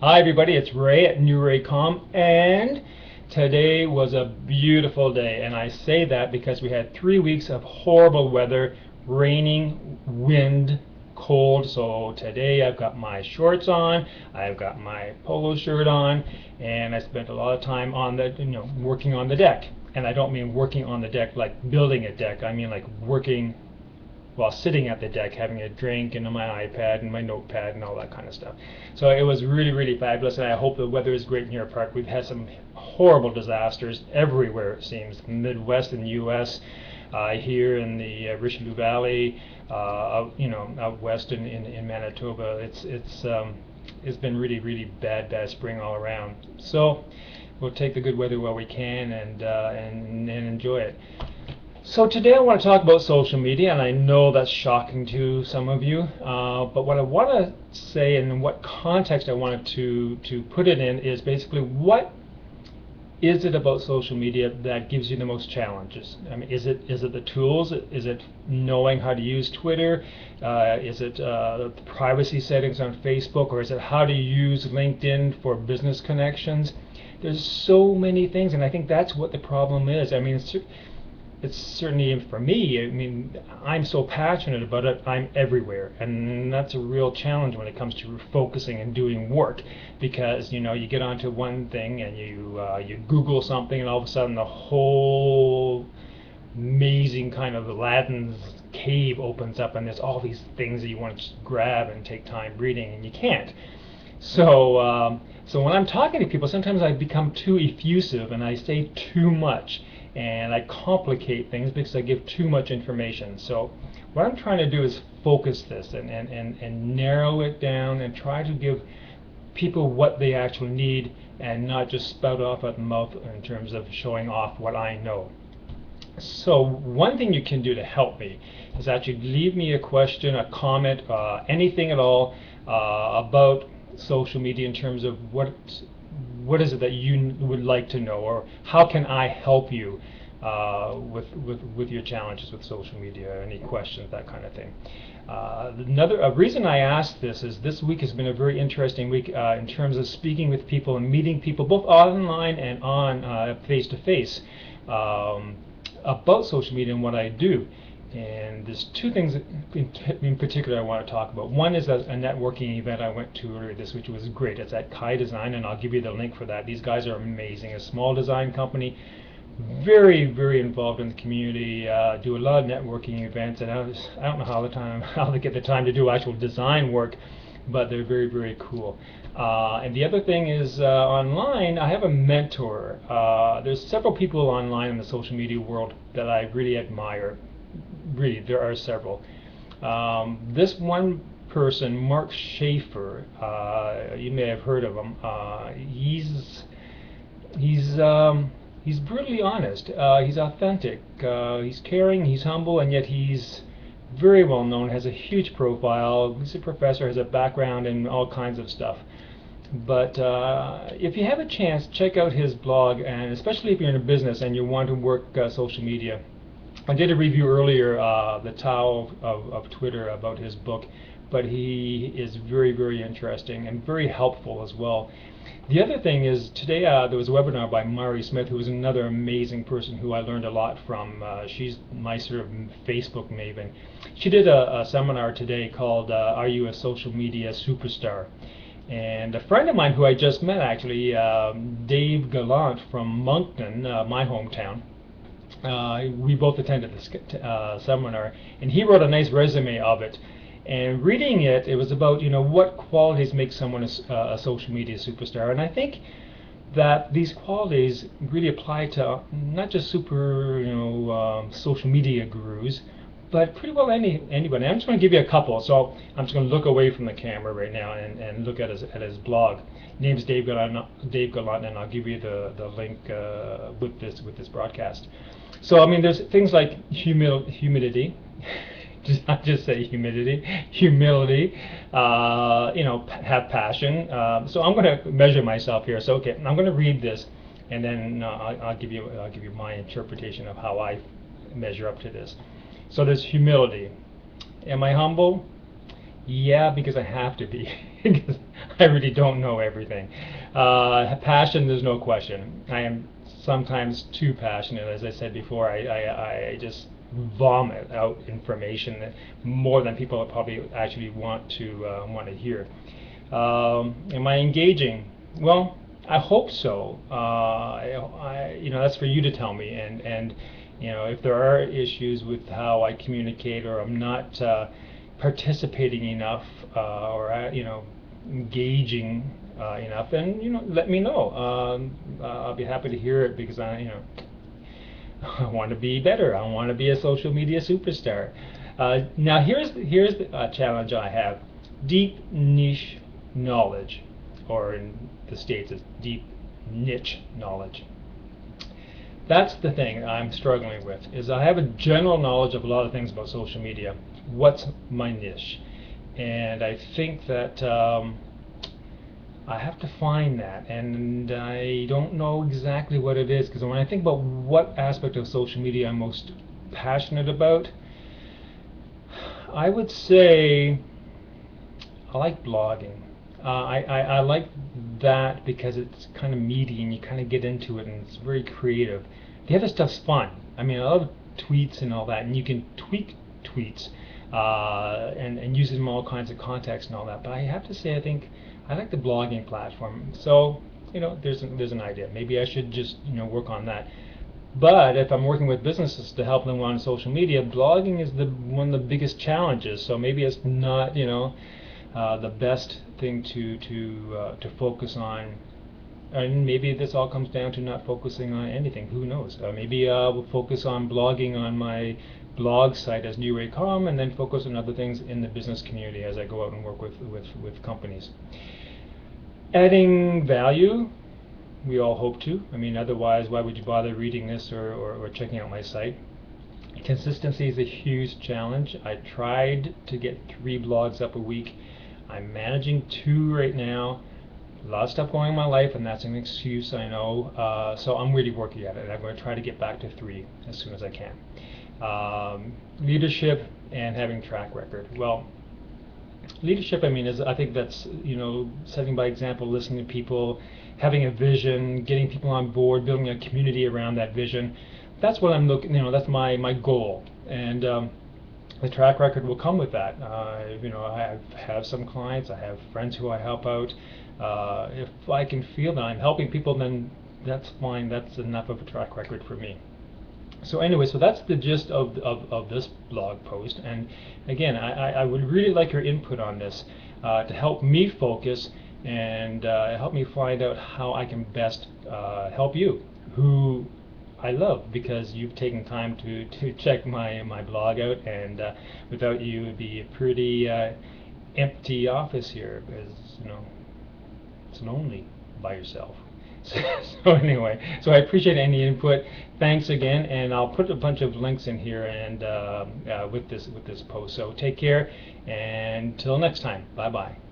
Hi everybody, it's Ray at New Raycom, and today was a beautiful day, and I say that because we had 3 weeks of horrible weather, raining, wind, cold. So today I've got my shorts on, I've got my polo shirt on, and I spent a lot of time on working on the deck. And I don't mean working on the deck like building a deck, I mean like working while sitting at the deck having a drink and my iPad and my notepad and all that kind of stuff. So it was really, really fabulous, and I hope the weather is great in your park. We've had some horrible disasters everywhere, it seems. Midwest in the U.S., here in the Richelieu Valley, out west in Manitoba. It's been really, really bad spring all around. So we'll take the good weather while we can and enjoy it. So today I want to talk about social media, and I know that's shocking to some of you. But what I want to say and in what context I wanted to put it in is basically what is it about social media that gives you the most challenges? I mean, is it the tools? Is it knowing how to use Twitter? Is it the privacy settings on Facebook, or is it how to use LinkedIn for business connections? There's so many things, and I think that's what the problem is. I mean, it's certainly for me. I mean, I'm so passionate about it, I'm everywhere, and that's a real challenge when it comes to focusing and doing work, because you get onto one thing and you Google something, and all of a sudden the whole amazing kind of Aladdin's cave opens up, and there's all these things that you want to grab and take time reading, and you can't. So when I'm talking to people, sometimes I become too effusive and I say too much, and I complicate things because I give too much information. So what I'm trying to do is focus this and narrow it down and try to give people what they actually need, and not just spout off at the mouth in terms of showing off what I know. So one thing you can do to help me is actually leave me a question, a comment, anything at all about social media in terms of what is it that you would like to know, or how can I help you with your challenges with social media, any questions, that kind of thing. A reason I asked this is this week has been a very interesting week in terms of speaking with people and meeting people both online and on face-to-face about social media and what I do. And there's two things in particular I want to talk about. One is a networking event I went to earlier this week, which was great. It's at Kai Design, and I'll give you the link for that. These guys are amazing. A small design company, very, very involved in the community, do a lot of networking events, and I don't know how they get the time to do actual design work, but they're very, very cool. And the other thing is online, I have a mentor. There's several people online in the social media world that I really admire. Really, there are several. This one person, Mark Schaefer, you may have heard of him. He's brutally honest. He's authentic. He's caring. He's humble, and yet he's very well known. Has a huge profile. He's a professor. Has a background in all kinds of stuff. But if you have a chance, check out his blog, and especially if you're in a business and you want to work social media. I did a review earlier, The Tao of Twitter, about his book, but he is very, very interesting and very helpful as well. The other thing is, today there was a webinar by Mari Smith, who is another amazing person who I learned a lot from. She's my sort of Facebook maven. She did a seminar today called Are You a Social Media Superstar? And a friend of mine who I just met, actually, Dave Gallant from Moncton, my hometown, we both attended this seminar, and he wrote a nice resume of it. And reading it, it was about what qualities make someone a social media superstar. And I think that these qualities really apply to not just social media gurus, but pretty well anybody. I'm just going to give you a couple. So I'm just going to look away from the camera right now and look at his blog. His name's Dave Gallant, and I'll give you the link with this broadcast. So I mean, there's things like humidity. Not just say humidity, humility. Have passion. So I'm going to measure myself here. So okay, I'm going to read this, and then I'll give you my interpretation of how I measure up to this. So there's humility. Am I humble? Yeah, because I have to be. because I really don't know everything. Passion, there's no question. I am sometimes too passionate. As I said before, I just vomit out information that more than people probably actually want to hear. Am I engaging? Well, I hope so. That's for you to tell me. And if there are issues with how I communicate, or I'm not participating enough, or engaging enough, then let me know. I'll be happy to hear it, because I want to be better. I want to be a social media superstar. Now here's the challenge I have: deep niche knowledge, or in the States it's deep niche knowledge. That's the thing I'm struggling with, is I have a general knowledge of a lot of things about social media. What's my niche? And I think that I have to find that, and I don't know exactly what it is, because when I think about what aspect of social media I'm most passionate about, I would say I like blogging. I like that because it's kind of meaty and you kind of get into it and it's very creative. The other stuff's fun. I mean, I love tweets and all that, and you can tweak tweets and use them in all kinds of contexts and all that. But I have to say, I think I like the blogging platform. So there's an idea. Maybe I should just work on that. But if I'm working with businesses to help them on social media, blogging is one of the biggest challenges. So maybe it's not the best thing to focus on, and maybe this all comes down to not focusing on anything. Who knows? Maybe we'll focus on blogging on my blog site as NewRayCom, and then focus on other things in the business community as I go out and work with companies. Adding value, we all hope to. I mean, otherwise, why would you bother reading this or checking out my site? Consistency is a huge challenge. I tried to get 3 blogs up a week. I'm managing 2 right now. A lot of stuff going on in my life, and that's an excuse, I know. So I'm really working at it, and I'm going to try to get back to 3 as soon as I can. Leadership and having track record. Well, leadership, I think that's setting by example, listening to people, having a vision, getting people on board, building a community around that vision. That's what I'm looking. That's my goal, and the track record will come with that. I have some clients, I have friends who I help out. If I can feel that I'm helping people, then that's fine. That's enough of a track record for me. So anyway, so that's the gist of this blog post. And again, I would really like your input on this to help me focus and help me find out how I can best help you, who I love, because you've taken time to check my blog out, and without you, it'd be a pretty empty office here, because it's lonely by yourself. So anyway, so I appreciate any input. Thanks again, and I'll put a bunch of links in here and with this post. So take care, and till next time. Bye bye.